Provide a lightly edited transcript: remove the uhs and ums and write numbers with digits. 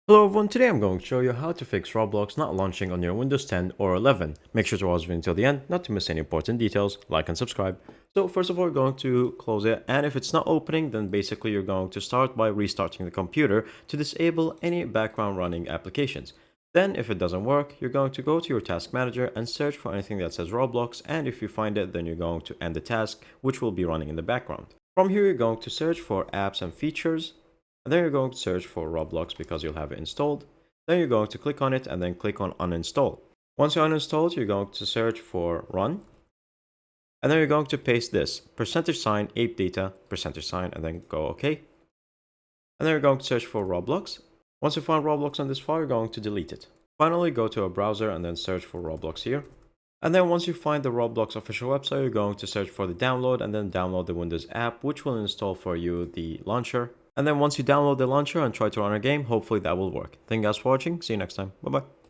Hello everyone, today I'm going to show you how to fix Roblox not launching on your Windows 10 or 11. Make sure to watch the video until the end, not to miss any important details, like and subscribe. So first of all, you're going to close it, and if it's not opening, then basically you're going to start by restarting the computer to disable any background running applications. Then if it doesn't work, you're going to go to your task manager and search for anything that says Roblox, and if you find it, then you're going to end the task, which will be running in the background. From here, you're going to search for apps and features, and then you're going to search for Roblox because you'll have it installed. Then you're going to click on it and then click on uninstall. Once you uninstalled, you're going to search for run. And then you're going to paste this %, ape data, %, and then go OK. And then you're going to search for Roblox. Once you find Roblox on this file, you're going to delete it. Finally, go to a browser and then search for Roblox here. And then once you find the Roblox official website, you're going to search for the download and then download the Windows app, which will install for you the launcher. And then once you download the launcher and try to run a game, hopefully that will work. Thank you guys for watching. See you next time. Bye bye.